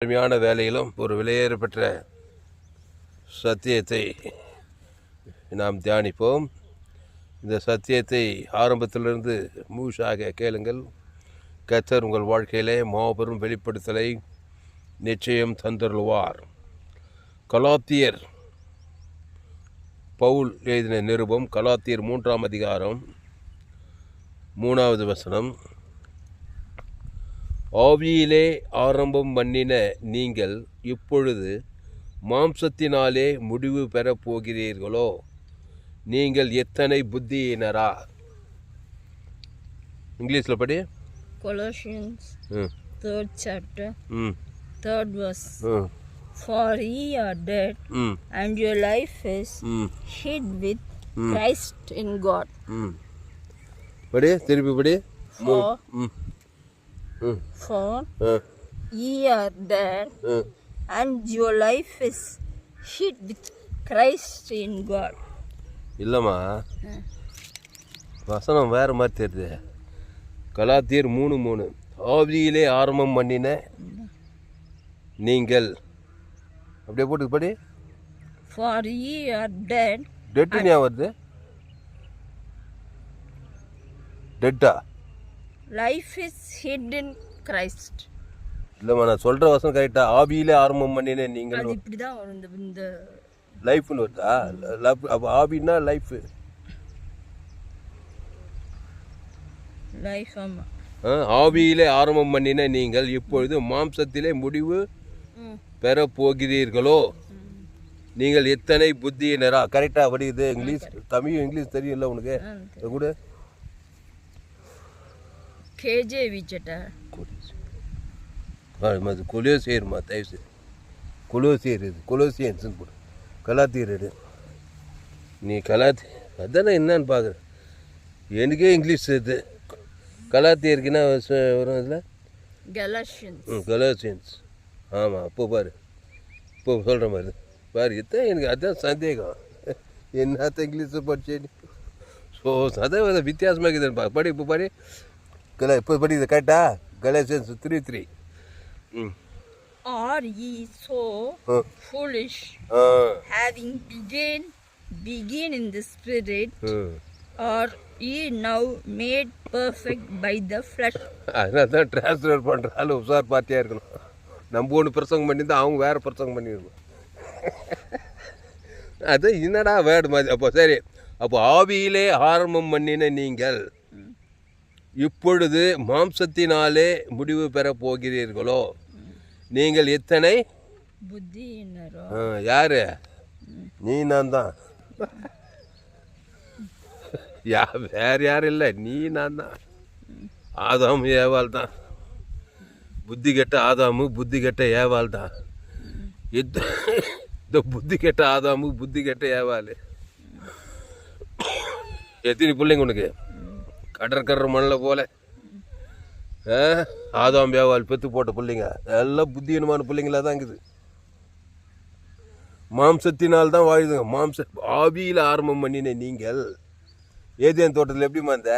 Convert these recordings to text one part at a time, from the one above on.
அருமையான வேலையிலும் ஒரு விலையேற பெற்ற சத்தியத்தை நாம் தியானிப்போம். இந்த சத்தியத்தை ஆரம்பத்திலிருந்து முழுசாக கேளுங்கள். கர்த்தர் உங்கள் வாழ்க்கையிலே மாபெரும் வெளிப்படுத்தலை நிச்சயம் தந்தருள்வார். கலாத்தியர் பவுல் எழுதின நிருபம், கலாத்தியர் 3ஆம் அதிகாரம் 3வது வசனம். ஆவியிலே ஆரம்பம் பண்ணின நீங்கள் இப்பொழுது மாம்சத்தினாலே முடிவு பெறப் போகிறீர்களோ? நீங்கள் எத்தனை புத்தியினரா? இங்கிலீஷில் படி. Colossians 3rd chapter 3rd verse. For ye are dead, and your life is hid with Christ in God. படி, திருப்பி படி. For ye are dead, and your life is hid with Christ in God. இல்லைம்மா, வசனம் வேறு மாதிரி தெரியுது. கலாத்தியர் 3:3. ஆவியிலே ஆரம்பம் பண்ணின நீங்கள், அப்படியே போட்டு படி. For ye are dead. டெட்டுனியா வருது? Theta? Life is hid in Christ. இல்லைம்மா, நான் சொல்கிற வசனம் கரெக்டாக. ஆவியிலே ஆரம்பம் பண்ணின நீங்கள், அது இப்படி தான் வரும். இந்த லைஃப்னு வருதா? அப்போ ஆவின்னா லைஃபு. லைஃப். ஆமாம். ஆவியிலே ஆரம்பம் பண்ணின நீங்கள் இப்பொழுது மாம்சத்திலே முடிவு பெற போகிறீர்களோ? நீங்கள் எத்தனை புத்தியினரா? கரெக்டாக படிக்குது. இங்கிலீஷ், தமிழ் இங்கிலீஷ் தெரியும்ல உனக்கு? கூட KJV சட்டா கொலோசியர்மா, தயவுசு கொலோசியர், இது கொலோசியன்ஸுன்னு போடு. கலாத்தியர் எடு நீ. அதானே என்னன்னு பார்க்குறேன். எனக்கே இங்கிலீஷ் இது. கலாத்தியருக்குன்னா வரும் இதில் கலாசியன்ஸ். ஆமாம், இப்போ பாரு, இப்போ சொல்கிற மாதிரி பாரு. இதுதான் எனக்கு அதுதான் சந்தேகம். என்னத்த இங்கிலீஷை படிச்சேன்னு. ஸோ அதான் வித்தியாசமாக இருக்குதுன்னு படி. இப்போ படி. இப்போ படி, இது கரெக்டா? கலாசியன்ஸ் 3:3. Are ye so foolish, having begun in the spirit, are ye now made perfect by the flesh? அதனால தான் டிரான்ஸ்லேட் பண்ணுறாலும் உஷார் பார்ட்டியாக இருக்கணும். நம்ம ஒன்று பிரசங்கம் பண்ணியிருந்தா அவங்க வேறு பிரசங்கம் பண்ணியிருக்கணும். அது என்னடா வேர்டு மாதிரி. அப்போ சரி, அப்போ ஆவியிலே ஆரம்பம் பண்ணின நீங்கள் இப்பொழுது மாம்சத்தினாலே முடிவு பெற போகிறீர்களோ? நீங்கள் எத்தனை புத்தியினரோ? யாரு? நீ, நான் தான். வேறு யாரும் இல்லை, நீ நான் தான். ஆதாம் ஏவாள் தான். புத்தி கெட்ட ஆதாமு, புத்தி கெட்ட ஏவாள் தான். இந்த புத்தி கெட்ட ஆதாமு, புத்தி கெட்ட ஏவாள். எத்தனை பிள்ளைங்க உனக்கு? கடற்கரை மண்ணில் போல ஆதாம் ஏவாள் பெற்று போட்ட பிள்ளைங்க எல்லாம் புத்தியீனமான பிள்ளைங்களாக தான் இருக்குது. மாம்சத்தினால் தான் வாழுதுங்க. ஆவியில் ஆரம்பம் பண்ணின நீங்கள் ஏதேன் தோட்டத்தில் எப்படி வந்த?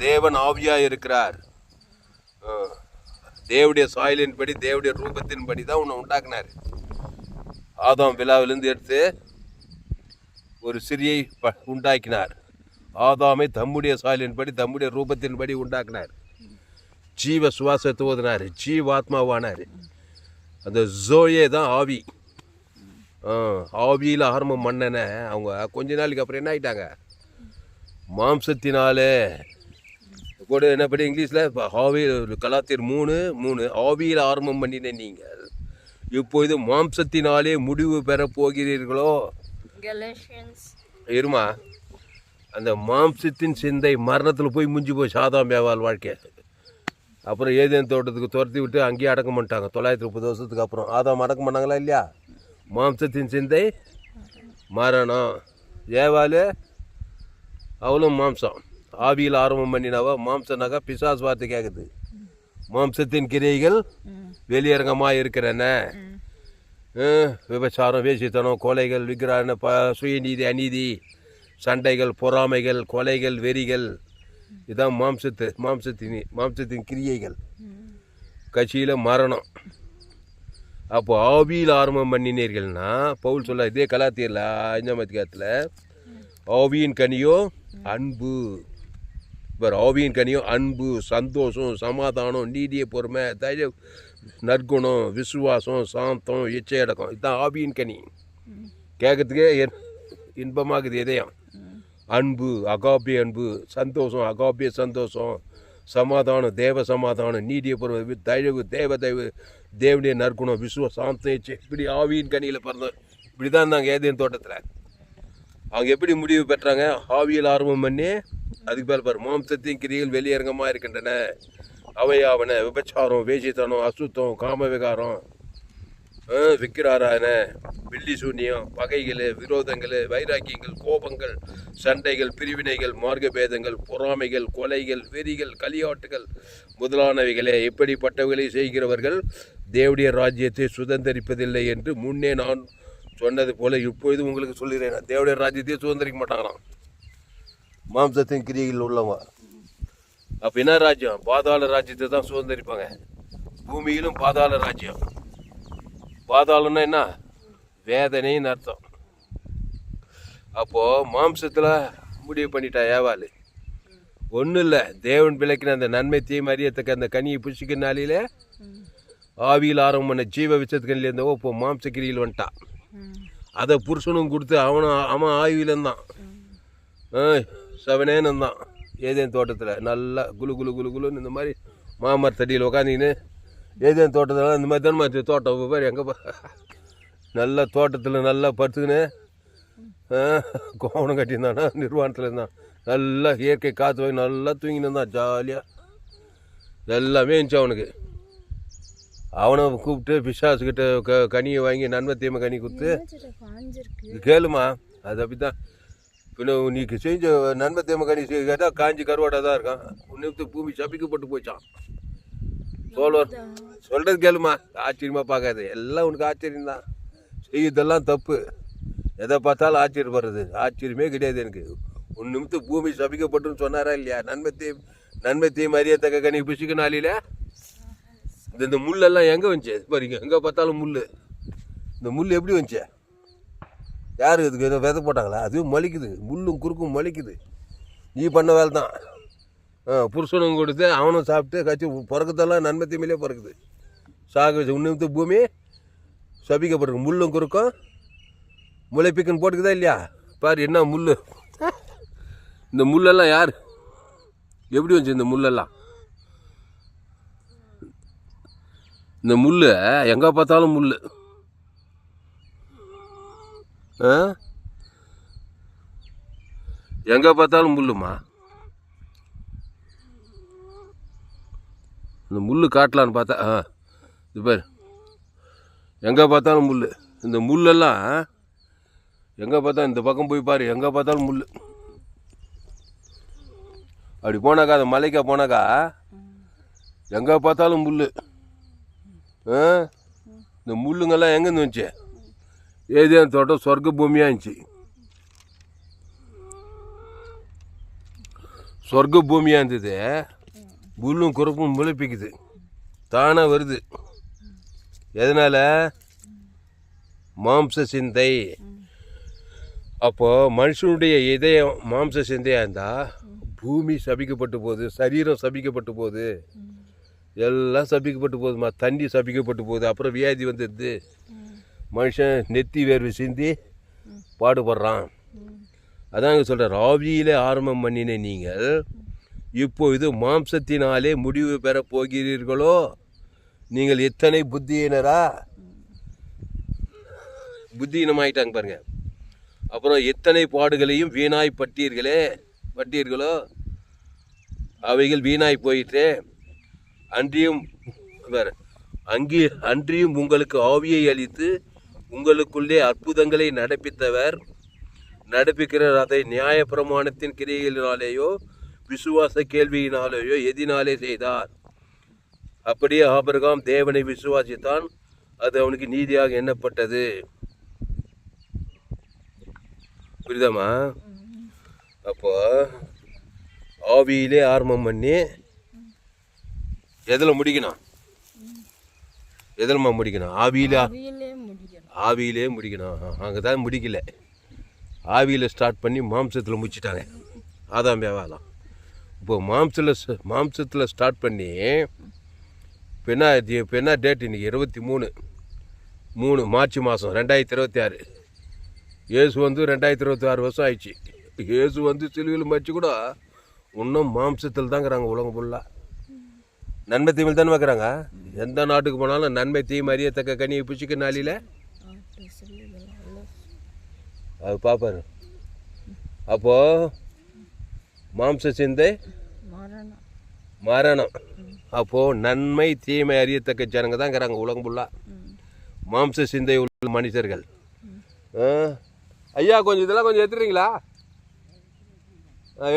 தேவன் ஆவியாக இருக்கிறார். தேவடைய சாயலின் படி, தேவடைய ரூபத்தின் படி தான் உன்னை உண்டாக்குனார். ஆதாம் விழாவிலிருந்து எடுத்து ஒரு சிறியை உண்டாக்கினார். ஆதாமை தம்முடைய சாயலின்படி, தம்முடைய ரூபத்தின்படி உண்டாக்குனார். ஜீவ சுவாசத்தை ஓதினார், ஜீவாத்மாவானார். அந்த ஜோயே தான் ஆவி. ஆவியில் ஆரம்பம் மன்னன அவங்க கொஞ்ச நாளைக்கு அப்புறம் என்ன ஆகிட்டாங்க? மாம்சத்தினாலே கூட என்ன படி இங்கிலீஷில் ஆவி. கலாத்தியர் 3:3. ஆவியில் ஆரம்பம் பண்ணின நீங்கள் இப்போது மாம்சத்தினாலே முடிவு பெற போகிறீர்களோ? இருமா, அந்த மாம்சத்தின் சிந்தை மரணத்தில் போய் முடிஞ்சு போய் ஆதாம் ஏவாள் வாழ்க்கை. அப்புறம் ஏதேன் தோட்டத்துக்கு துரத்தி விட்டு அங்கேயே அடக்கம் பண்ணிட்டாங்க. 930 வருஷத்துக்கு அப்புறம் ஆதாம் அடக்கம் பண்ணாங்களா இல்லையா? மாம்சத்தின் சிந்தை மரணம். ஏவாள் அவளும் மாம்சம். ஆவியில் ஆரம்பம் பண்ணினாவா? மாம்சனாக்கா பிசாசு வார்த்தை கேட்குது. மாம்சத்தின் கிரைகள் வெளியரங்கமாக இருக்கிறன. விபச்சாரம், வேசித்தனம், கொலைகள், விக்கிரன, சுயநீதி, அநீதி, சண்டைகள், பொறாமைகள், கொலைகள், வெறிகள். இதுதான் மாம்சத்தின் கிரியைகள். கட்சியில் மரணம். அப்போ ஆவியில் ஆரம்பம் பண்ணினீர்கள்னா பவுல் சொல்ல இதே கலாத்தியரில் 5ஆம் அதிகாரத்தில் ஆவியின் கனியோ அன்பு. இப்போ ஆவியின் கனியோ அன்பு, சந்தோஷம், சமாதானம், நீடிய பொறுமை, தயவு, நற்குணம், விசுவாசம், சாந்தம், இச்சையடக்கம். இதுதான் ஆவியின் கனி. கேட்கறதுக்கே இன்பமாகுது இதயம். அன்பு, அகாபிய அன்பு, சந்தோஷம், அகாபிய சந்தோஷம், சமாதானம், தேவ சமாதானம், நீடிய பொறுமை, தயவு, தயவு, தேவனுடைய நற்குணம், விசுவ சாந்தம், இப்படி ஆவியின் கனியில் பிறந்தோம். இப்படி தான் இருந்தாங்க ஏதேன் தோட்டத்தில். அவங்க எப்படி முடிவு பெற்றாங்க? ஆவியில் ஆரம்பம் பண்ணி அதுக்கு பேர் பாரு, மாம்சத்தின் கிரிகள் வெளியரங்கமாக இருக்கின்றன. அவையாவன விபச்சாரம், வேசித்தனம், அசுத்தம், காமவிகாரம், விக்கிராராயண, வெள்ளி சூன்யம், பகைகள், விரோதங்கள், வைராக்கியங்கள், கோபங்கள், சண்டைகள், பிரிவினைகள், மார்க்கபேதங்கள், பொறாமைகள், கொலைகள், வெறிகள், களியாட்டுகள் முதலானவைகளே. இப்படிப்பட்டவைகளை செய்கிறவர்கள் தேவனுடைய ராஜ்யத்தை சுதந்திரிப்பதில்லை என்று முன்னே நான் சொன்னது போல இப்பொழுது உங்களுக்கு சொல்லிடுறேன். தேவனுடைய ராஜ்யத்தை சுதந்திரிக்க மாட்டாங்களாம் மாம்சத்தின் கிரியைகள் உள்ளவங்க. அப்போ என்ன ராஜ்யம்? பாதாள ராஜ்யத்தை தான் சுதந்திரிப்பாங்க. பூமியிலும் பாதாள ராஜ்யம். பாதாளம்னா என்ன? வேதனைன்னு அர்த்தம். அப்போது மாம்சத்தில் முடிவு பண்ணிட்டா ஏவாள். ஒன்றும் இல்லை, தேவன் விளக்கின அந்த நன்மை தீமை அறியத்தக்க அந்த கனியை புசிக்கிற நாளில் ஆவியில் ஆரம்பம் பண்ண ஜீவ விசத்துக்கனில் இருந்தவோ இப்போ மாம்சக்கிரியில் வந்துட்டான். அதை புருஷனும் கொடுத்து அவன் ஆய்விலந்தான் செவனேன்னு தான் ஏதேன் தோட்டத்தில் நல்லா குலு குலு குலு குலுன்னு இந்த மாதிரி மாமரத்தடியில் உக்காந்தின்னு ஏதேன் தோட்டத்தில் இந்த மாதிரி தானே தோட்டம் பேர் எங்கே நல்லா தோட்டத்தில் நல்லா படுத்துக்கின்னு கோவணம் கட்டியிருந்தானா நிர்வாணத்தில் இருந்தான். நல்லா இயற்கை காற்று வாங்கி நல்லா தூங்கின்னு இருந்தான் ஜாலியாக. எல்லாமே இருந்துச்சு அவனுக்கு. அவனை கூப்பிட்டு பிசாசுக்கிட்ட கனியை வாங்கி நன்மை தீமை கனி கொடுத்து கேளுமா. அது அப்படி தான். பின்ன நீ செஞ்ச நன்மை தீமை கனி கேட்டால் காஞ்சி கருவாடாக தான் இருக்கான். உன்னித்து பூமி சபிக்கப்பட்டு போச்சான். சொல்கிறது கேளுமா. ஆச்சரியமாக பார்க்காது. எல்லாம் உனக்கு ஆச்சரியம்தான். செய்யறதெல்லாம் தப்பு. எதை பார்த்தாலும் ஆச்சரியப்படுறது. ஆச்சரியமே கிடையாது எனக்கு. உன் நிமித்து பூமி சபிக்கப்பட்டுன்னு சொன்னாரா இல்லையா? நன்மை தீமை அறியத்தக்க கனி புசிக்க நாளில் இந்த முள்ளெல்லாம் எங்கே வந்துச்சு பாருங்க. எங்கே பார்த்தாலும் முள். இந்த முள் எப்படி வந்துச்சு? யார் இதுக்கு ஏதோ விதை போட்டாங்களா? அதுவும் மலிக்குது. முள்ளும் குறுக்கும் மலிக்குது. நீ பண்ண வேலை தான். புருஷனும் கொடுத்து அவனும் சாப்பிட்டு கட்சி பிறக்கத்தெல்லாம் நன்மை தீமையிலே பிறக்குது. சாக வச்சு உன்னிமித்து பூமி சபிக்கப்பட்டிருக்கு. முள்ளும் குறுக்கும் முளைப்பிக்குன்னு போட்டுக்குதா இல்லையா? பாரு என்ன முள். இந்த முள்ளெல்லாம் யார் எப்படி வந்துச்சு? இந்த முள்ளெல்லாம் இந்த முள் எங்கே பார்த்தாலும் முள். எங்கே பார்த்தாலும் முள்ளுமா. இந்த முள் காட்டலான்னு பார்த்தா இது பேர் எங்கே பார்த்தாலும் முள். இந்த முள்ளெல்லாம் எங்கே பார்த்தா இந்த பக்கம் போய் பாரு, எங்கே பார்த்தாலும் முள். அப்படி போனாக்கா அந்த மலைக்கா போனாக்கா எங்கே பார்த்தாலும் முள். இந்த முள்ளுங்கெல்லாம் எங்கேருந்து வந்துச்சு? ஏதேன் தோட்டம் சொர்க்க பூமியாக இருந்துச்சு. சொர்க்க பூமியாக இருந்தது. முள்ளும் குறுப்பும் முளைப்பிக்குது. தானாக வருது. எதனால்? மாம்ச சிந்தை. அப்போது மனுஷனுடைய இதயம் மாம்ச சிந்தையாக இருந்தால் பூமி சபிக்கப்பட்டு போகுது, சரீரம் சபிக்கப்பட்டு போகுது, எல்லாம் சபிக்கப்பட்டு போகுதுமா. தண்ணி சபிக்கப்பட்டு போகுது. அப்புறம் வியாதி வந்துடுது. மனுஷன் நெத்தி வேர்வை சிந்தி பாடுபடுறான். அதாங்க சொல்கிறார், ஆவியிலே ஆரம்பம் பண்ணின நீங்கள் இப்பொழுது மாம்சத்தினாலே முடிவு பெறப் போகிறீர்களோ? நீங்கள் எத்தனை புத்தியினரா? புத்தியினமாயிட்டாங்க பாருங்க. அப்புறம் எத்தனை பாடுகளையும் வீணாய் பட்டீர்களோ? அவைகள் வீணாய் போயிட்டு அன்றியும் உங்களுக்கு ஆவியை அளித்து உங்களுக்குள்ளே அற்புதங்களை நடப்பிக்கிறார். அதை நியாயப்பிரமாணத்தின் கிரியைகளினாலேயோ விசுவாச கேள்வியினாலேயோ எதினாலே செய்தார். அப்படியே ஆபிரகாம் தேவனை விசுவாசித்தான், அது அவனுக்கு நீதியாக எண்ணப்பட்டது. புரியுதாமா? அப்போ ஆவியிலே ஆரம்பம் பண்ணி எதில் முடிக்கணும்? எதில் முடிக்கணும்? ஆவியிலே முடிக்கணும். ஆவியிலே முடிக்கணும். அங்கே தான் முடிக்கல, ஆவியில் ஸ்டார்ட் பண்ணி மாம்சத்தில் முடிச்சிட்டாங்க ஆதாம் ஏவாலாம். இப்போ மாம்சத்தில் ஸ்டார்ட் பண்ணி இப்போ என்ன டேட் இன்றைக்கி 23 மார்ச் மாதம் 2026. இயேசு வந்து 2026 வருஷம் ஆயிடுச்சு. இயேசு வந்து சிலுவையில் மறிச்சு கூட இன்னும் மாம்சத்தில் தான் இருக்கிறாங்க உலகம் ஃபுல்லாக. நன்மை தீமையில் தானே வைக்கிறாங்க. எந்த நாட்டுக்கு போனாலும் நன்மை தீமை அறியத்தக்க கனியை பிடிச்சிக்க நாளில் அது பார்ப்பாரு. அப்போது மாம்ச சிந்தை மரணம். அப்போது நன்மை தீமை அறியத்தக்க ஜனங்க தான் இருக்கிறாங்க உலகம் ஃபுல்லாக, மாம்ச சிந்தை உள்ள மனுஷர்கள். ஐயா கொஞ்சம் இதெல்லாம் கொஞ்சம் எடுத்துறீங்களா?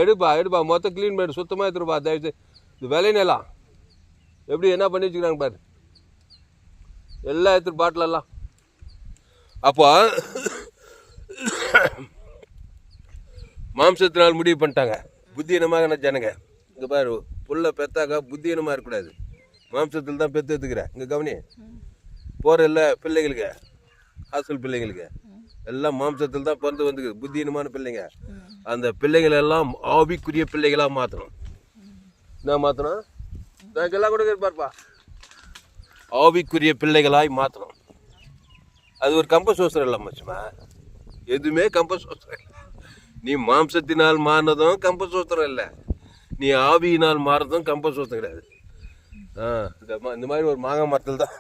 எடுப்பா மொத்தம் க்ளீன் பண்ணி சுத்தமாக எடுத்துருப்பா தயவுசு. இது விலைனெல்லாம் எப்படி என்ன பண்ணி வச்சுக்கிறாங்க பாரு, எல்லாம் எடுத்துரு பாட்டிலெல்லாம். அப்போ மாம்சத்தினால் முடிவு பண்ணிட்டாங்க புத்தியீனமாக ஜனங்க. இங்கே பாரு, புள்ள பெத்தாக்கா புத்தியீனமாக இருக்கக்கூடாது, மாம்சத்தில் தான் பெற்று எடுத்துக்கிறேன். இங்கே கவனி, போகிற இல்லை பிள்ளைங்களுக்கு, ஹாஸ்டல் பிள்ளைங்களுக்கு எல்லாம் மாம்சத்தில் தான் பிறந்து வந்துக்குது புத்தியீனமான பிள்ளைங்க. அந்த பிள்ளைங்களெல்லாம் ஆவிக்குரிய பிள்ளைகளாக மாற்றணும். என்ன மாற்றணும்? எல்லாம் கூட பார்ப்பா, ஆவிக்குரிய பிள்ளைகளாய் மாற்றணும். அது ஒரு கம்பசோசரம் இல்லை மச்சுமா, எதுவுமே கம்பசோசரம் இல்லை. நீ மாம்சத்தினால் மாறினதும் கம்பசோசரம் இல்லை, நீ ஆவியினால் மாறுறதும் கம்பசோசரம் கிடையாது. இந்த மாதிரி ஒரு மாங்காய் மரத்தில் தான்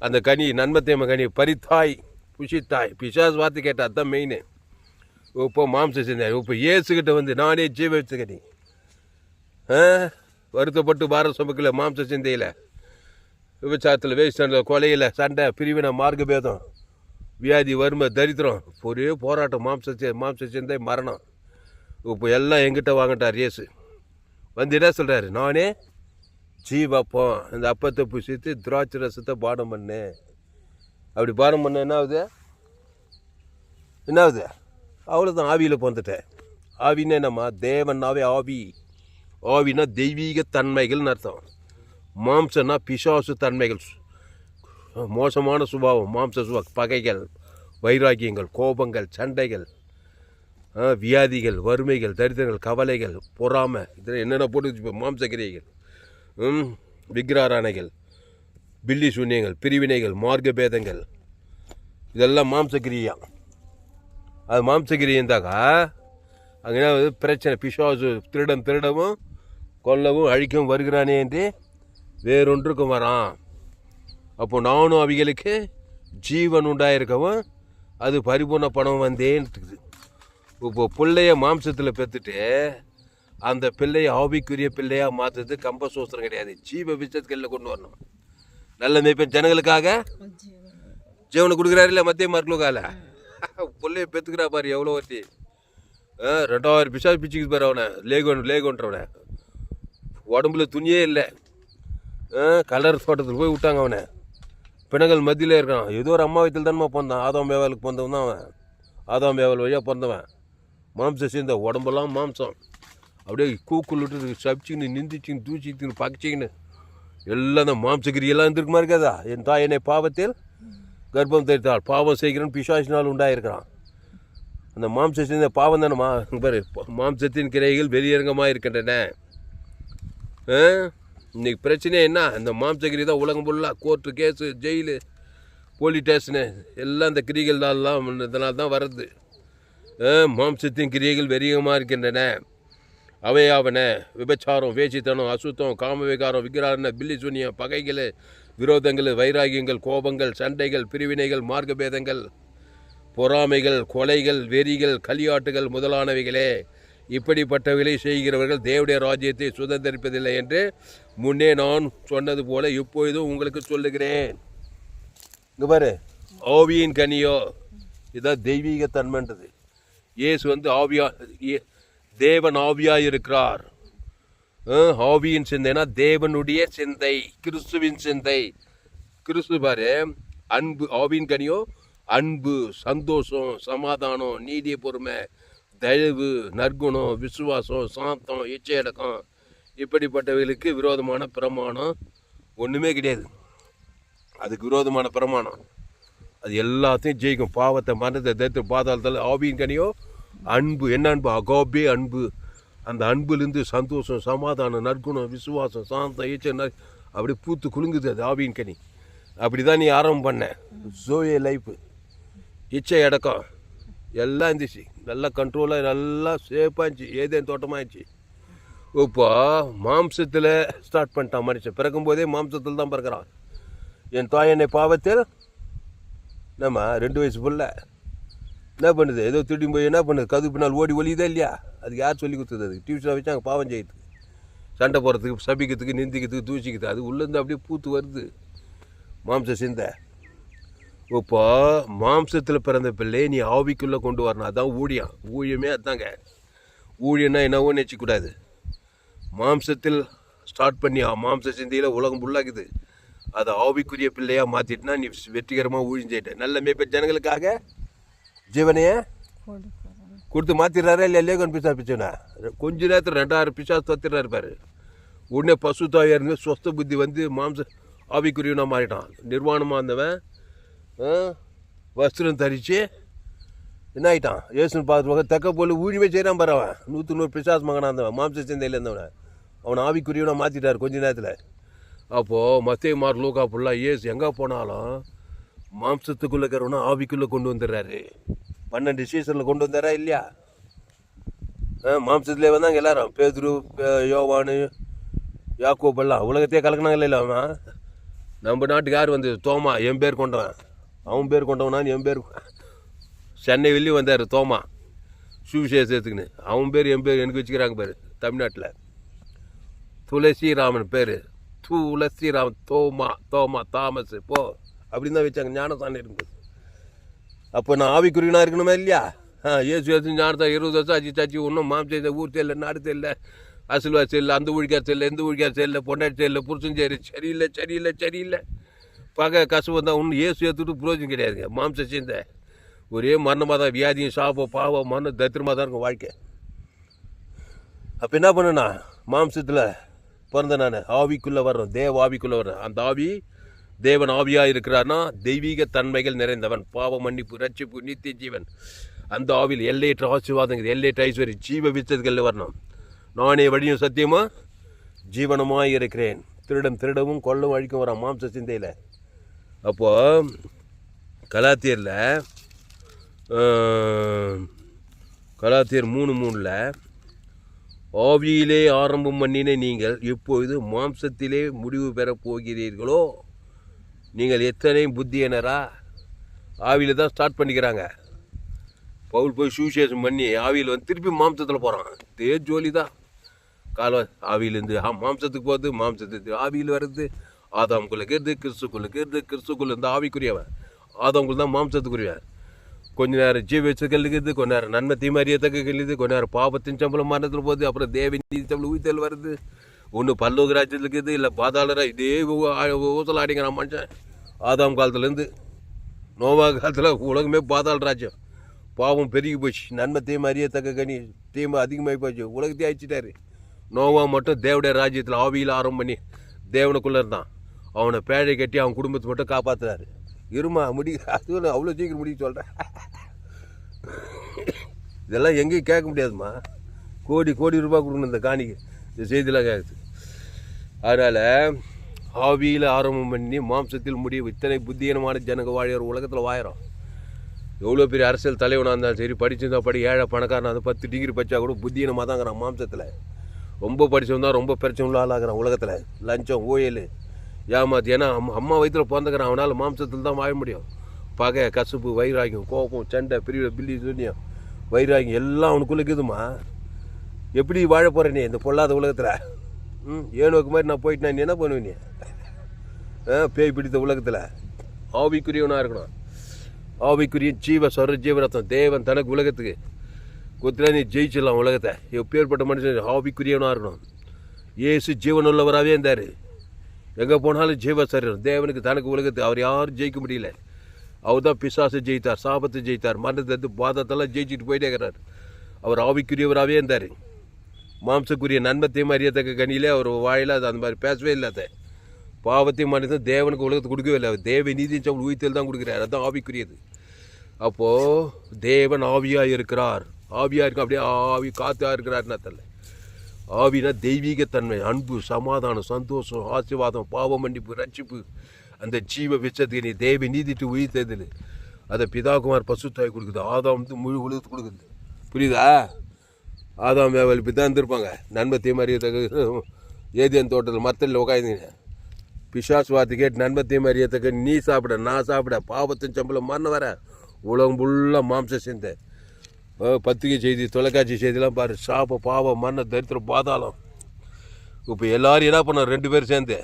அந்த கனி, நன்மை தீமை கனி, பறித்தாய் புஷித்தாய், பிசாஸ் வார்த்தை கேட்டால் அதுதான் மெயின். இப்போ மாம்ச சிந்தாய். இப்போ இயேசுக்கிட்ட வந்து நானே ஜீவ வச்ச கனி, வருத்தப்பட்டு பாரத சபையில் மாம்ச சிந்தையில், விபச்சாரத்தில், வேஸ்டாண்டில், கொலையில், சண்டை, பிரிவினை, மார்க்கபேதம், வியாதி, வறுமை, தரித்திரம், ஒரே போராட்டம், மாம்ச சிந்தை மரணம். இப்போ எல்லாம் எங்கிட்ட வாங்கிட்டார் இயேசு. வந்து என்ன சொல்கிறாரு? நானே ஜீவப்போம், இந்த அப்பத்தை புசித்து திராட்சை ரசத்தை பானம் பண்ணு. அப்படி பானம் பண்ண என்ன ஆகுது? அவ்வளோதான், ஆவியில் பிறந்துட்டேன். ஆவின்னா என்னம்மா? தேவன்னாவே ஆவி. ஆவினா தெய்வீக தன்மைகள்னு அர்த்தம். மாம்சன்னா பிசாசு தன்மைகள், மோசமான சுபாவம், மாம்ச சுபாவம், பகைகள், வைராக்கியங்கள், கோபங்கள், சண்டைகள், வியாதிகள், வறுமைகள், தரித்திரங்கள், கவலைகள், பொறாமை, இதில் என்னென்ன போட்டு மாம்சக்கிரியைகள், விக்கிராராணைகள், பில்லி சூன்யங்கள், பிரிவினைகள், மார்க்க பேதங்கள், இதெல்லாம் மாம்சக்கிரியா. அது மாம்சக்கிரியாந்தாக்கா அங்கே என்ன பிரச்சனை? பிசாசு திருடவும் கொல்லவும் அழிக்கவும் வருகிறானே என்று வேறொன்றுக்கும் வரான். அப்போ நானும் அவைகளுக்கு ஜீவன் உண்டாயிருக்கவும் அது பரிபூர்ண பணம் வந்தேன்ட்டுக்குது. இப்போ பிள்ளைய மாம்சத்தில் பெற்றுட்டு அந்த பிள்ளையை ஆவிக்குரிய பிள்ளையாக மாற்றுறது கம்பசோஸ்திரம் கிடையாது, ஜீவ விஷயத்துக்களில் கொண்டு வரணும். நல்ல மேய்ப்பன் ஜனங்களுக்காக ஜீவனை கொடுக்குறாரு இல்லை மத்திய மார்க்லுக்கால பிள்ளைய பெற்றுக்கிறா பாரு எவ்வளோ வட்டி. 2000 பிசாசு பிச்சுக்கு பாரு அவனை, லேகோன்றவனை, உடம்புல துணியே இல்லை, கலர் தோட்டத்தில் போய் விட்டாங்க அவனை, பிணங்கள் மத்தியில் இருக்கான். ஏதோ ஒரு அம்மா வயத்தில் தானே பிறந்தான், ஆதாம் ஏவாளுக்கு பிறந்தவன் தான் அவன், ஆதாம் ஏவாள் வழியாக பிறந்தவன். மாம்சம் சேர்ந்த உடம்பெல்லாம் மாம்சம், அப்படியே கூக்குள் விட்டு சப்பிச்சிக்கின்னு, நிந்திச்சிக்கின்னு, தூச்சிக்கின்னு, பக்கிச்சிக்கின்னு எல்லாம் அந்த மாம்சகிரியெல்லாம் இருந்திருக்குமா இருக்காதா? என் தாய் என்னை பாவத்தில் கர்ப்பம் தரித்தாள், பாவம் செய்கிறேன்னு பிசாசினால் உண்டாயிருக்கிறான். அந்த மாம்ச சேர்ந்த பாவம் தானே பாரு, மாம்சத்தின் கிரைகள் வெளியரங்கமாக இருக்கின்றன. இன்னைக்கு பிரச்சனையே என்ன? அந்த மாம்சகிரி தான் உலகம் ஃபுல்லாக court, case, jail, police station எல்லாம் இந்த கிரிகள் தான் இதனால் தான் வர்றது. மாம்சத்தின் கிரியைகள் வெறியமாக இருக்கின்றன. அவையாவன விபச்சாரம், வேசித்தனம், அசுத்தம், காமவிகாரம், விக்கிராரண, பில்லி சூன்யம், பகைகள், விரோதங்கள், வைராகியங்கள், கோபங்கள், சண்டைகள், பிரிவினைகள், மார்க்கபேதங்கள், பொறாமைகள், கொலைகள், வெறிகள், களியாட்டுகள் முதலானவைகளே. இப்படிப்பட்டவைகளை செய்கிறவர்கள் தேவனுடைய ராஜ்யத்தை சுதந்திரிப்பதில்லை என்று முன்னே நான் சொன்னது போல இப்பொழுதும் உங்களுக்கு சொல்லுகிறேன். இங்கே பாரு, ஆவியின் கனியோ இதான் தெய்வீக தன்மைன்றது. இயேசு வந்து தேவன் ஆவியாக இருக்கிறார். ஆவியின் சிந்தைனா தேவனுடைய சிந்தை, கிறிஸ்துவின் சிந்தை. கிறிஸ்து பாரு, அன்பு. ஆவியின் கனியோ அன்பு, சந்தோஷம், சமாதானம், நீதிய பொறுமை, தயவு, நற்குணம், விசுவாசம், சாந்தம், இச்சையடக்கம். இப்படிப்பட்டவர்களுக்கு விரோதமான பிரமாணம் ஒன்றுமே கிடையாது. அதுக்கு விரோதமான பிரமாணம். அது எல்லாத்தையும் ஜெயிக்கும். பாவத்தை மரணத்தை தரித்து பாதாளத்தில் ஆவியின் கனியோ அன்பு. என்ன அன்பு? அகாபே அன்பு. அந்த அன்புலேருந்து சந்தோஷம், சமாதானம், நற்குணம், விசுவாசம், சாந்தம், ஈச்ச அப்படி பூத்து குலுங்குது அது ஆவியின் கனி. அப்படி தான் நீ ஆரம்பம் பண்ண ஜோயே லைஃபு. இச்சை அடக்கம் எல்லாம் இருந்துச்சு, நல்லா கண்ட்ரோலாக நல்லா சேஃபாக இருந்துச்சு, ஏதேன் தோட்டமாக இருந்துச்சு. இப்போ மாம்சத்தில் ஸ்டார்ட் பண்ணிட்டான் மனுஷன். பிறக்கும்போதே மாம்சத்தில் தான் பிறக்கிறான். என் தாய் என்னை பாவத்தில் நம்ம 2 வயசு பிள்ளை என்ன பண்ணுது? ஏதோ திடீர்னு போய் என்ன பண்ணுது? கது பின்னால் ஓடி ஒலியுதா இல்லையா? அதுக்கு யார் சொல்லி கொடுத்தது? அதுக்கு டியூஷனை வச்சு அங்கே பாவம் செய்யுது, சண்டை போடுறதுக்கு, சபிக்கிறதுக்கு, நிந்திக்கிறதுக்கு, தூசிக்கிறதுக்கு. அது உள்ளேருந்து அப்படியே பூத்து வருது மாம்ச சிந்தை. இப்போ மாம்சத்தில் பிறந்த பிள்ளை நீ ஆவிக்குள்ளே கொண்டு வரணும். அதான் ஊழியம். ஊழியமே அதுதாங்க. ஊழியம்னா என்னவோ நினச்சிக்கூடாது. மாம்சத்தில் ஸ்டார்ட் பண்ணி மாம்ச சிந்தையில் உலகம் புல்லாக்குது. அதை ஆவிக்குரிய பிள்ளையாக மாற்றிட்டுனா நீ வெற்றிகரமாக ஊழியம் செய்யிட்ட. நல்ல மேய்ப்ப ஜனங்களுக்காக ஜீவனையே கொடுத்து மாற்றிடுறாரா இல்லை? லேகன் பிசா பிச்சோன்னா கொஞ்ச நேரத்தில் 2000 பிசா தத்துறாரு பாரு. உடனே பசு தாயாக இருந்து சொஸ்த புத்தி வந்து மாம்ச ஆவிக்குரியவனாக மாறிட்டான். நிர்வாணமாக இருந்தவன் வஸ்திரம் தரித்து என்ன ஆகிட்டான்? ஏசுன்னு பார்த்து தக்க போல் ஊழியமே செய்கிறான் பாரு. அவன் 100 பிசாஸ் மகனாக இருந்தவன், மாம்ச சிந்தையில் இருந்தவனை அவனை ஆவிக்குரியவனாக மாற்றிட்டார் கொஞ்ச நேரத்தில். அப்போது மத்தேயு மார்க் லூக்கா ஃபுல்லாக ஏசு எங்கே போனாலும் மாம்சத்துக்குள்ளே இருக்கிறவனா ஆவிக்குள்ளே கொண்டு வந்துடுறாரு. 12 சீசனில் கொண்டு வந்தாரா இல்லையா? மாம்சத்துலேயே வந்தாங்க எல்லாரும். பேதுரு, யோவானு, யாக்கோபெல்லாம் உலகத்தையே கலக்கினாங்க இல்லை? அவன் நம்ம நாட்டுக்கு யார் வந்து? தோமா. என் பேர் கொண்டவன், அவன் பேர் கொண்டவனான்னு என் பேர் சென்னை வெளியும் வந்தார் தோமா சுவிசேஷத்துக்குன்னு. அவன் பேர் என் பேர் எனக்கு வச்சுக்கிறாங்க பேர் தமிழ்நாட்டில். துளசிராமன் பேர் துளசிராமன். தோமா தாமஸ் போ அப்படின்னு தான் வச்சாங்க. ஞானசாமி இருக்குது. அப்போ நான் ஆவிக்குரியனாக இருக்கணுமா இல்லையா? ஏசு ஞானத்தை 20 வருஷம் ஆச்சு ஒன்றும் மாம்ச ஊர் தெரியல, நாடு தெரியல, அசல்வாசி தெரியல, அந்த ஊழிக்கார் தெரியல, எந்த ஊழிக்கார் தெரியல, பொண்டாட்டி தெரியல, புருஷன் சரியில்லை பகை கசவு தான் ஒன்றும் ஏசு ஏற்றுட்டு புரோஜனம் கிடையாதுங்க. மாம்ச சேர்ந்த ஒரே மரணமாக தான், வியாதியும் சாபம் பாவம் மரணம் தத்திரமாக தான் இருக்கும் வாழ்க்கை. அப்போ என்ன பண்ணுண்ணா? மாம்சத்தில் பிறந்த நான் ஆவிக்குள்ளே வர்றேன், தேவ ஆவிக்குள்ளே வர்றேன். அந்த ஆவி தேவன் ஆவியாக இருக்கிறார்னா தெய்வீக தன்மைகள் நிறைந்தவன், பாவ மன்னிப்பு, ரட்சிப்பு, நித்திய ஜீவன். அந்த ஆவியில் எல்லையற்ற ஆசீர்வாதங்கள், எல்லையற்ற ஐஸ்வர்யம், ஜீவ வித்ததுகளில் வரணும். நானே வழியும் சத்தியமாக ஜீவனமாக இருக்கிறேன். திருடவும் கொள்ளவும் அழிக்கும் வரான் மாம்ச சிந்தையில். அப்போது கலாத்தியர் 3:3 ஆவியிலே ஆரம்பம் பண்ணின நீங்கள் எப்பொழுது மாம்சத்திலே முடிவு பெறப் போகிறீர்களோ நீங்கள் எத்தனை புத்தியனரா? ஆவியில் தான் ஸ்டார்ட் பண்ணிக்கிறாங்க. பவுல் போய் சுவிசேஷம் பண்ணி ஆவியில் வந்து திருப்பி மாம்சத்தில் போகிறான். இதே ஜோலி தான். காலம் ஆவியிலேருந்து மாம்சத்துக்கு போகுது, மாம்சத்துக்கு ஆவியில் வருது. ஆதாமுக்குள்ளே இருக்கிறது, கிறிஸ்துக்குள்ளே இந்த ஆவிக்குரியவன். ஆதாமுக்குள்ள தான் மாம்சத்துக்குரியவன். கொஞ்ச நேரம் ஜீவச்சுக்கள் இருக்குது, கொஞ்ச நேரம் நன்மை தீமறியத்தக்க கழிது, கொஞ்ச நேரம் பாவத்தின் சம்பளம் மரணத்தில் போகுது, அப்புறம் தேவ நீதி சம்பளம் உயிர்த்தல் வருது. ஒன்று பல்லோக ராஜ்யத்தில் இருக்குது, இல்லை பாதாளராக. இதே ஊசல் ஆடிங்கிறான் மனுஷன். ஆதாம் காலத்துலேருந்து நோவா காலத்தில் உலகமே பாதாள ராஜ்யம். பாவம் பெருகி போச்சு, நன்மை தீமை அறியத்தக்க கனி தீமை அதிகமாகி போச்சு, உலகத்தையே அழிச்சிட்டாரு. நோவா மட்டும் தேவடைய ராஜ்யத்தில் ஆவியில் ஆரம்பம் பண்ணி தேவனுக்குள்ளே இருந்தான். அவனை பேழை கட்டி அவன் குடும்பத்தை மட்டும் காப்பாற்றுறாரு. இருமா அதுவும் அவ்வளோ சீக்கிரம் முடிக்க சொல்கிறேன். இதெல்லாம் எங்கேயும் கேட்க முடியாதுமா. கோடி ரூபா கொடுக்கணும் இந்த காணிக்கு, இந்த செய்தியெலாம் கேட்குது. அதனால் ஆவியில் ஆரம்பம் பண்ணி மாம்சத்தில் முடிவு. இத்தனை புத்தியனமான ஜனங்க வாழற உலகத்தில் வாயிறோம். எவ்வளோ பெரிய அரசியல் தலைவனாக இருந்தாலும் சரி, படிச்சிருந்தா படி, ஏழை பணக்காரனாக இருந்தால் 10 டிகிரி படித்தா கூட புத்தியனமாக தாங்கிறான் மாம்சத்தில். ரொம்ப படித்தவன் தான் ரொம்ப பிரச்சனை உள்ள ஆளாகிறான் உலகத்தில். லஞ்சம், ஊழல், ஏமாத்து. ஏன்னா அம்மா வயிற்றில் பிறந்துக்கிறான். அவனால் மாம்சத்தில் தான் வாழ முடியும். பகை, கசுப்பு, வைராகியம், கோபம், சண்டை, பிரிவு, பில்லி, சூன்யம், வைராகியம் எல்லாம் அவனுக்குள்ளே இருக்குதுமா. எப்படி வாழ போகிற நீ இந்த பொல்லாத உலகத்தில்? ஏனோக்கு மாதிரி நான் போயிட்டு நீ என்ன பண்ணுவேன்? நீ பேய் பிடித்த உலகத்தில் ஆவிக்குரியவனாக இருக்கணும். ஆவிக்குரிய ஜீவரத்தம் தேவன் தனக்கு உலகத்துக்கு கொத்தினா நீ ஜெயிச்சிடலாம் உலகத்தை. எப்பேற்பட்ட மனுஷன் ஆவிக்குரியவனாக இருக்கணும். ஏசு ஜீவன் உள்ளவராகவே இருந்தார். எங்கே போனாலும் ஜீவசரீரம். தேவனுக்கு தனக்கு உலகத்துக்கு அவர் யாரும் ஜெயிக்க முடியல. அவர் தான் பிசாசை ஜெயித்தார், சாபத்தை ஜெயித்தார், மரணத்தை பாதத்தெல்லாம் ஜெயிச்சுட்டு போயிட்டே இருக்கிறார். அவர் ஆவிக்குரியவராகவே இருந்தார். மாம்சக்குரிய நன்மத்தையும் அறியத்தக்க கனியிலே அவர் வாயில அது அந்த மாதிரி பேசவே இல்லாத பாவத்தை மனித தேவனுக்கு உலகத்துக்கு கொடுக்கவே இல்லை. தேவ நீதியின் சம்பளம் உயிர்த்தல் தான் கொடுக்குறாரு. அதுதான் ஆவிக்குரியது. அப்போது தேவன் ஆவியாக இருக்கிறார். ஆவியாக இருக்க அப்படியே ஆவி காத்தாக இருக்கிறாருன்னா தெரியல. ஆவினா தெய்வீகத்தன்மை, அன்பு, சமாதானம், சந்தோஷம், ஆசீர்வாதம், பாவ மன்னிப்பு, ரட்சிப்பு, அந்த ஜீவ விஷத்துக்கு நீ தேவ நீதிட்டு உயிர்த்ததில் அதை பிதாகுமார் பசுத்தாய் கொடுக்குது. ஆதாம் வந்து முழு உலகத்து கொடுக்குது. புரியுதா? ஆதாம் வேவல் இப்படி தான் இருந்திருப்பாங்க. நன்மை தீமறியத்தக்க ஏதேன் தோட்டத்தில் மரத்தில் உட்காந்துங்க. பிசாசு வார்த்தை கேட்டு நன்மை தீமறியத்தக்க நீ சாப்பிட நான் சாப்பிட பாவத்தின் சம்பளம் மரணம் வர உலகம் ஃபுல்லாக மாம்ச சிந்தை. பத்திரிகை செய்தி, தொலைக்காட்சி செய்திலாம் பாரு. சாப்ப பாவம் மரண தரித்திரம் பாதாளம். இப்போ எல்லோரும் என்ன பண்ணோம்? 2 பேர் சேர்ந்து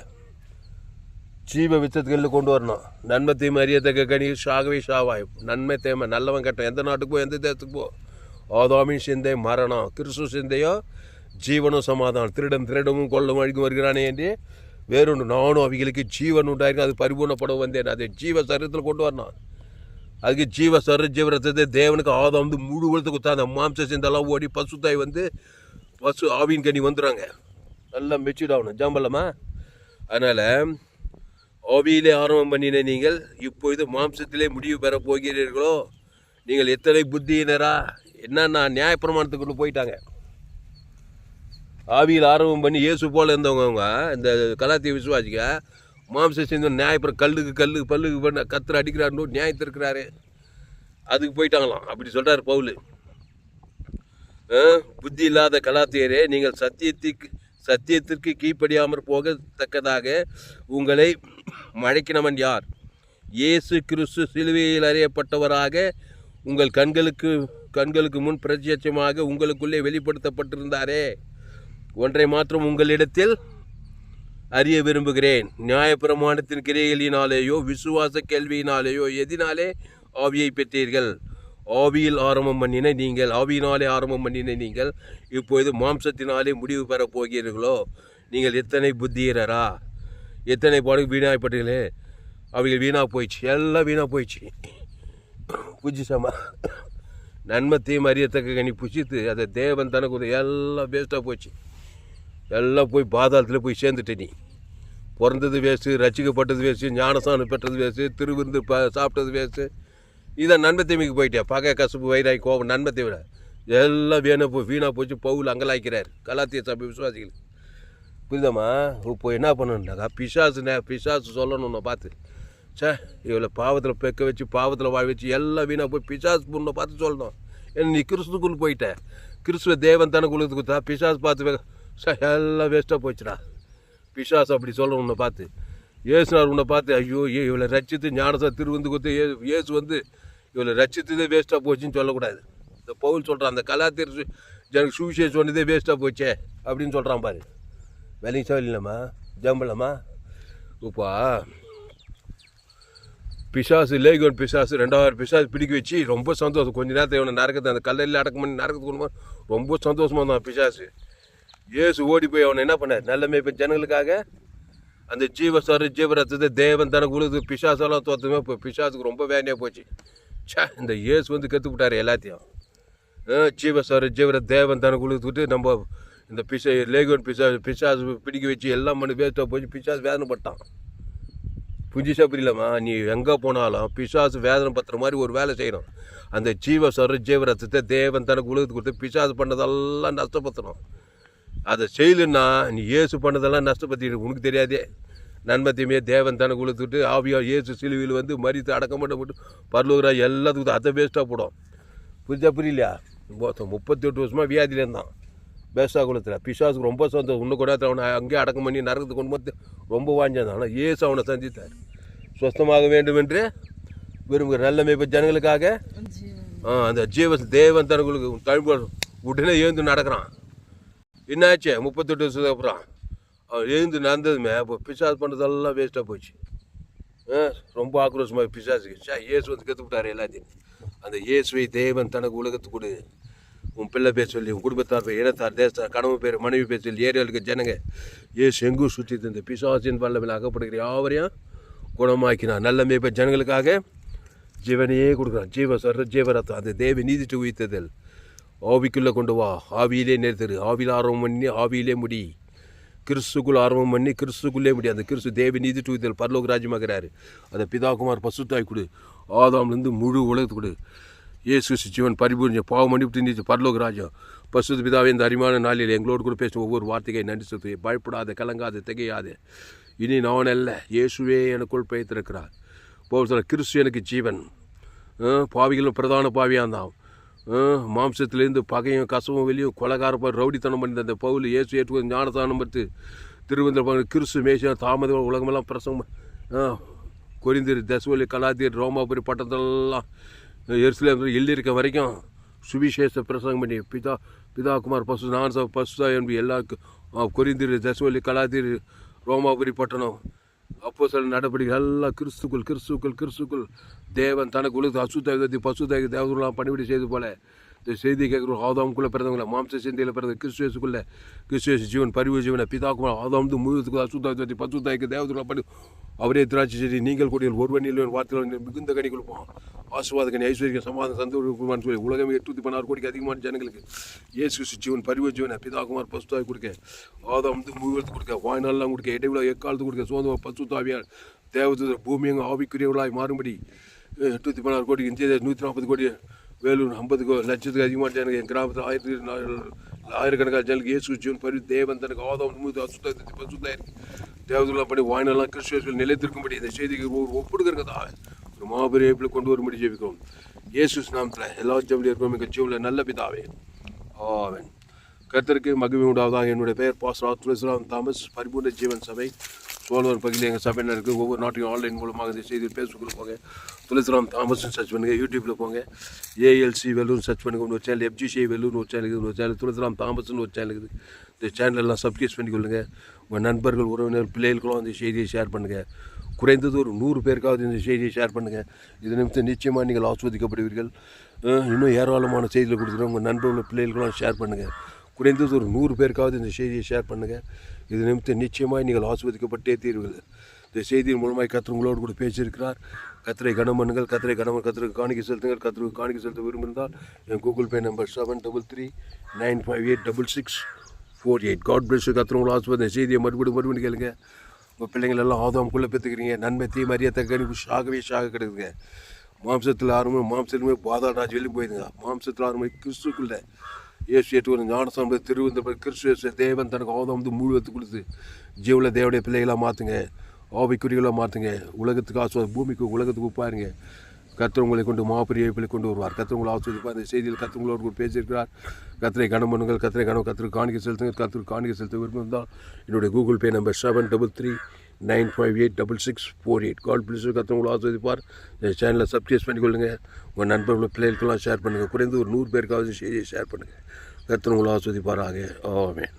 ஜீவ விச்சத்துக்களில் கொண்டு வரணும். நன்மை தீமை அறியத்தக்க கனி சாகவே சாவாய். நன்மை தேமை நல்லவன் கட்டம். எந்த நாட்டுக்கு போ, எந்த தேசத்துக்கு போ, ஆதாமின் சிந்தை மரணம், கிறிஸ்துவ சிந்தையோ ஜீவனும் சமாதானம். திருடமும் கொள்ளவும் அழிக்கும் வருகிறானே என்று வேறொன்று நானும் அவைகளுக்கு ஜீவன் உண்டாயிருக்கு, அது பரிபூர்ணப்பட வந்தேன். அதை ஜீவ சரீரத்தில் கொண்டு வரணும். அதுக்கு ஜீவ ஜீவரத்தை தேவனுக்கு ஆதாம் வந்து முழு உலகத்துக்கு கொடுத்தா அந்த மாம்ச சிந்தெல்லாம் ஓடி பசுத்தாய் வந்து பசு ஆவின் கனி வந்துடுறாங்க. நல்லா மெச்சூர்ட் ஆகணும். ஜாம்பல்லம்மா. அதனால் ஆவியிலே ஆரம்பம் பண்ணின நீங்கள் இப்பொழுது மாம்சத்திலே முடிவு பெற போகிறீர்களோ? நீங்கள் எத்தனை புத்தியினரா? என்னன்னா நியாயப்பிரமாணத்துக்குள்ளே போயிட்டாங்க. ஆவியில் ஆரம்பம் பண்ணி இயேசு போல் இருந்தவங்க இந்த கலாத்திய விசுவாசிக்க மாம்ச சிந்த நியாயப்புறம் கல்லுக்கு பல்லுக்கு பண்ண கத்திர அடிக்கிறாருன்னு நியாயத்து இருக்கிறாரு. அதுக்கு போயிட்டாங்களாம். அப்படி சொல்கிறார் பவுல். புத்தி இல்லாத கலாத்தியரே, நீங்கள் சத்தியத்திற்கு கீழ்ப்படியாமற் போகத்தக்கதாக உங்களை மழைக்கினவன் யார்? இயேசு கிறிஸ்து சிலுவையில் அறியப்பட்டவராக உங்கள் கண்களுக்கு முன் பிரத்யட்சமாக உங்களுக்குள்ளே வெளிப்படுத்தப்பட்டிருந்தாரே. ஒன்றை மாத்திரம் உங்களிடத்தில் அறிய விரும்புகிறேன். நியாயப்பிரமாணத்தின் கிரியைகளினாலேயோ விசுவாச கேள்வியினாலேயோ எதினாலே ஆவியை பெற்றீர்கள்? ஆவியினாலே ஆரம்பம் பண்ணின நீங்கள் இப்பொழுது மாம்சத்தினாலே முடிவு பெறப் போகிறீர்களோ? நீங்கள் எத்தனை புத்தியரா? எத்தனை பாடுக்கு வீணாய்ப்பட்டீர்களே? அவைகள் வீணாக போயிடுச்சு. எல்லாம் வீணாக போயிடுச்சு. புஜிசமா நன்மை தீமை அறியத்தக்க கனி புசித்து அதை தேவன் தனக்கு எல்லாம் வேஸ்ட்டாக போச்சு. எல்லாம் போய் பாதாளத்தில் போய் சேர்ந்துட்ட. நீ பிறந்தது வேஸ்ட்டு, ரசிக்கப்பட்டது வேஸ்ட்டு, ஞானசானம் பெற்றது வேஸ்ட்டு, திருவிருந்து சாப்பிட்டது வேஸ்ட்டு. இதான் நன்மை தீமைக்கு போயிட்டே. பகை, கசப்பு, வைராய், கோபம், நன்மை தீவிர எல்லாம் வீணாக போச்சு. பவுல் அங்கலாய்க்கிறார் கலாத்திய சபை விசுவாசிகள். புரியுதாம்மா? இப்போ என்ன பண்ணணுன்னாக்கா பிசாசு சொல்லணும் பார்த்து. இவ்வளோ பாவத்தில் பெக்க வச்சு பாவத்தில் வாழ வச்சு எல்லாம் வீணாக போய் பிசாசு பொண்ணை பார்த்து சொல்லணும். ஏன்னா நீ கிறிஸ்துக்குள்ளே போயிட்ட. கிறிஸ்துவ தேவன் தானே குழுத்து கொடுத்தா. பிசாசு பார்த்து எல்லாம் வேஸ்ட்டாக போச்சுடா. பிசாசு அப்படி சொல்லணும் உன்னை பார்த்து. ஏசுனார் உன்னை பார்த்து, ஐயோ இவளை ரச்சித்து ஞானசா திருவந்து கொடுத்து ஏசு வந்து இவளை ரச்சித்ததே வேஸ்ட்டாக போச்சுன்னு சொல்லக்கூடாது. இந்த பவுல் சொல்கிறான், அந்த கலாத்தியர் ஜனக்கு சுவிசேஷம் சொன்னதே வேஸ்ட்டாக போச்சே அப்படின்னு சொல்கிறான் பாரு. வேலையும் சொல்லலாமா? ஜம்பலாமா? இப்போ பிசாசு லேகோன் பிசாசு 2000 பிசாசு பிடிக்க வச்சு ரொம்ப சந்தோஷம். கொஞ்சம் நேரத்தை இவனை நரக்கத்தை அந்த கல்லில் அடக்கம் பண்ணி நரக்கத்து கொண்டு ரொம்ப சந்தோஷமாக இருந்தான் பிசாசு. ஏசு ஓடி போய் அவனை என்ன பண்ணார்? நல்லமே இப்போ ஜனங்களுக்காக அந்த ஜீவரத்தத்தை தேவன் தனக்கு உழுது பிசாசெல்லாம் தோற்றுமே. இப்போ பிசாசுக்கு ரொம்ப வேலையாக போச்சு. இந்த ஏசு வந்து கற்றுக்கிட்டாரு எல்லாத்தையும். ஜீவரத் தேவன் தனக்கு உழுதுட்டு நம்ம இந்த லேகோன் பிசாசு பிடிக்க வச்சு எல்லாம் பண்ணி வேஸ்ட்டாக போச்சு. பிசாசு வேதனைப்பட்டான். புதுசாக புரியலம்மா? நீ எங்கே போனாலும் பிசாசு வேதனை பத்துற மாதிரி ஒரு வேலை செய்யணும். அந்த ஜீவரத்தத்தை தேவன் தனக்கு உழுது கொடுத்து பிசாசு பண்ணதெல்லாம் நஷ்டப்படுத்தணும். அதை செய்யலுன்னா நீ ஏசு பண்ணதெல்லாம் நஷ்டப்படுத்திடு. உனக்கு தெரியாதே. நன்மை தீமையை தேவன் தனக்கு கொடுத்துட்டு ஆவியாக ஏசு சிலுவையில் வந்து மறித்து அடக்கம் பண்ணப்பட்டு பரலோகரா எல்லாத்துக்கும் அதை வேஸ்ட்டாக போடும். புரியலையா? 38 வருஷமாக வியாதியில் இருந்தான் வேஸ்ட்டாக குளத்தில். பிசாசுக்கு ரொம்ப சந்தோஷம். இன்னும் கூட அவனை அங்கேயே அடக்கம் பண்ணி நரகத்துக்கு கொண்டு வந்து ரொம்ப வாங்கியிருந்தான். ஆனால் ஏசு அவனை சந்தித்தார். சுத்தமாக வேண்டும் என்று விரும்புகிற நல்ல இப்போ ஜனங்களுக்காக அந்த தேவன் தனங்களுக்கு தழும்பு உடனே எழுந்து நடக்கிறான். என்னாச்சு? 38 வருஷத்துக்கு அப்புறம் அவன் எழுந்து நடந்ததுமே இப்போ பிசாசு பண்ணுறதெல்லாம் வேஸ்ட்டாக போச்சு. ரொம்ப ஆக்ரோஷமாக பிசாசுக்கு ஏசு வந்து கற்றுக்கிட்டாரு எல்லாத்தையும். அந்த இயேசுவை தேவன் தனக்கு உலகத்துக்கு கொடு. உன் பிள்ளை பேர் சொல்லி, உன் குடும்பத்தார் பேர், இனத்தார், தேசத்தார், கணவன் பேர், மனைவி பேர் சொல்லி ஏரியாவுக்கு ஜனங்க ஏசு எங்கும் சுற்றி இந்த பிசாசின் வல்லமையில் அகப்படுகிற யாவரையும் குணமாக்கினான். நல்ல மேய்ப்ப ஜனங்களுக்காக ஜீவனையே கொடுக்குறான். ஜீவரத்தம் அந்த தேவ நீதிட்டு உயிர்த்ததில் ஆவிக்குள்ளே கொண்டு வா. ஆவியிலே நிறுத்தரு. ஆவியில் ஆர்வம் பண்ணி ஆவியிலே முடி. கிறிஸ்துக்குள் ஆரம்பம் பண்ணி கிறிஸ்துக்குள்ளே முடியாது. அந்த கிறிஸ்து தேவ நீதி தூய்தல் பரலோக ராஜ்யமாகிறாரு. அதை பிதாகுமார் பசுத்தாய் கொடு, ஆதாம்லேருந்து முழு உலகத்து கொடு. இயேசு கிறிஸ்து ஜீவன் பரிபூர்ண பாவ மன்னிப்பு நீச்சு பரலோக ராஜ்யம். பசுத்த பிதாவே, இந்த அருமையான நாளில் எங்களோடு கூட பேசும் ஒவ்வொரு வார்த்தையை நன்றி செலுத்துவே. பயப்படாத, கலங்காத, திகையாதே. இனி நான் அல்ல, இயேசுவே எனக்குள் பெய்திருக்கிறார். போல் கிறிஸ்து எனக்கு ஜீவன். பாவிகளும் பிரதான பாவியாக இருந்தான். மாம்சத்திலேருந்து பகையும் கசவும் வெளியும் கொலகார ரவுடித்தனம் பண்ணி அந்த பவுல் இயேசு ஏற்று ஞானதானம் படுத்து திருவந்திர கிறிஸ்து மேஷம் தாமத உலகமெல்லாம் பிரசவம் கொரிந்தியர், தெசலோனிக்கே, கலாத்தியர், ரோமாபுரி பட்டணத்தெல்லாம் எருசலேம் எல்லிருக்க வரைக்கும் சுவிசேஷ பிரசங்கம் பண்ணி பிதாகுமார் பசுதா என்பது எல்லாருக்கும் கொரிந்தியர், தெசலோனிக்கே, கலாத்தியர், ரோமாபுரி பட்டணம் அப்போ சில நடவடிக்கை எல்லாம் கிறிஸ்துக்குள் தேவன் தனக்கு உலகத்து அசுத்தாயத்தை பசுத்தாய் தேவதெல்லாம் பணிவிடை செய்து போல இந்த செய்தி கேட்குறோம். ஆதாமுக்குள்ளே பிறந்தவங்கள மாம்ச சிந்தையில் பிறந்த கிறிஸ்துவேசுக்குள்ளே ஜீவன் பரிவு ஜீவனை பிதாக்குமார் ஆதாம் முழுவதுக்கு அசுத்தாயத்தை பசுத்தாய்க்கு தேவதெல்லாம் பண்ணி அவரே திராட்சை செடி நீங்கள் கூடிய ஒருவனில் வார்த்தைகள் மிகுந்த கனி கொடுப்போம். ஆசுவாத கனி, ஐஸ்வர்யம், சமாதானம், சந்தோஷம் சொல்லி உலகமே 816 கோடிக்கு அதிகமான ஜனங்களுக்கு இயேசு கிறிஸ்து ஜீவன் பரிவு ஜீவனை பிதாகுமார் பசுத்தாய் கொடுக்க, ஆதாம் முழுவதுக்கு கொடுக்க, வாய்நாளெலாம் கொடுக்க, இடைவிழா எக்காலத்து கொடுக்க, சோதனை பசுத்தாவியார் தேவதூதர் பூமி எங்கே ஆவிக்குரியவர்களாய் மாறும்படி 816 கோடிக்கு இந்திய 140 கோடி வேலூர் 50 லட்சத்துக்கு அதிகமான ஜனங்க என் கிராமத்தில் ஆயிரக்கணக்கான ஜனங்களுக்கு இயேசு ஜீவன் பரிவு தேவன் தனக்கு ஆதாம் முழுவதும் அசுத்தாயத்தை பசுத்தாய் தேவதெல்லாம் பண்ணி வாய்நாளெலாம் கிறிஸ்துவேசுகள் நிலைத்திருக்கும்படி இந்த செய்திக்கு ஒப்புடுக்கிறதா ஒரு மாபெரிய கொண்டு வரும்படி ஜெபிக்கிறோம். இயேசு நாமத்தில் எல்லா ஜெபம் இருக்கிறோம். எங்கள் ஜீவனில் நல்ல பிதாவே, ஆமென். கர்த்தருக்கு மகிமை உண்டாவதாக. என்னுடைய பெயர் பாஸ்டர் துளசிராம் தாமஸ், பரிபூர்ண ஜீவன் சபை சோழவர் பகுதியில் எங்கள் சபையில் இருக்குது. ஒவ்வொரு நாட்டையும் ஆன்லைன் மூலமாக இந்த செய்தி பேஸ்புக்கில் போங்க, துளசிராம் தாமஸ்ன்னு சர்ச் பண்ணுங்கள். யூடியூப்பில் போங்க, ஏஎல்சி வெல்லூர் சர்ச் பண்ணுங்கள். ஒரு சேனல் FGC வெல்லூர்னு ஒரு சேனல் இருக்குது, ஒரு சேனல் துளசிராம் தாமஸ்ன்னு ஒரு சேனல் இருக்குது. இந்த சேனலெல்லாம் சப்ஸ்கிரைப் பண்ணிக்கொள்ளுங்க. உங்கள் நண்பர்கள், உறவினர், பிள்ளைகளுக்கெல்லாம் இந்த செய்தியை ஷேர் பண்ணுங்கள். குறைந்தது ஒரு 100 பேருக்காவது இந்த செய்தியை ஷேர் பண்ணுங்கள். இது நிமித்தம் நிச்சயமாக நீங்கள் ஆஸ்வதிக்கப்படுவீர்கள். இன்னும் ஏராளமான செய்தியில் கொடுத்துருவோம். உங்கள் நண்பர்கள், பிள்ளைகளுக்கெல்லாம் ஷேர் பண்ணுங்கள். குறைந்தது ஒரு 100 பேருக்காவது இந்த செய்தியை ஷேர் பண்ணுங்கள். இது நிமித்தம் நிச்சயமாக நீங்கள் ஆஸ்வதிக்கப்பட்டே தீர்வீர்கள். இந்த செய்தியின் மூலமாக கர்த்தர் உங்களோடு கூட பேசியிருக்கிறார். கர்த்தரை கனம் பண்ணுங்கள், கர்த்தருக்கு காணிக்கை செலுத்துங்கள். கர்த்தருக்கு காணிக்கை செலுத்த விரும்பியிருந்தால் என் Google Pay number 7339586648. God bless you. கர்த்தர் உங்களை ஆஸ்வதி. செய்தியை மறுபடியும் கேளுங்க. உங்கள் பிள்ளைங்கள் எல்லாம் ஆதாமுக்குள்ளே பெற்றுக்கிறீங்க. நன்மை தீமை அறியத்தக்க கணிப்பு ஷாக கிடைக்குதுங்க. மாம்சத்தில் ஆரம்பம் மாம்சத்துமே பாதாராஜ் வெளியே போயிருங்க. மாம்சத்தில் ஆரம்பம் கிறிஸ்துக்குள்ளே இயேசு ஏற்று ஞானசாமி திருவந்த கிறிஸ்து தேவன் தனக்கு ஆதாம் முழுவதுக்கு கொடுத்து ஜீவில் தேவடைய பிள்ளைகளாக மாற்றுங்க, ஆவிக்குறிகளாக மாற்றுங்க. உலகத்துக்கு ஆஸ்வாதம், பூமிக்கு உலகத்துக்கு உப்பாருங்க. கர்த்தர் உங்களை கொண்டு மாபெரிய இழப்பிலை கொண்டு வருவார். கர்த்தர் உங்களை ஆஸ்வதிப்பார். இந்த செய்தியில் கர்த்தர் உங்களோடு கூட பேசியிருக்கிறார். கர்த்தரை கனம் பண்ணுங்கள், கர்த்தருக்கு காணிக்கை செலுத்துங்கள். கர்த்தருக்கு காணிக்கை செலுத்த விருப்பம் இருந்தால் என்னுடைய Google Pay number 7339586648. God bless you. கர்த்தர் உங்களை ஆஸ்வதிப்பார். இந்த சேனலை சப்ஸ்கிரைப் பண்ணிக்கொள்ளுங்க. உங்கள் நண்பர்கள், பிள்ளைகளுக்கெல்லாம் ஷேர் பண்ணுங்கள். குறைந்து ஒரு 100 பேருக்காவது செய்தியை ஷேர் பண்ணுங்கள். கர்த்தர் உங்களை ஆஸ்வதிப்பாராக. ஆமென்.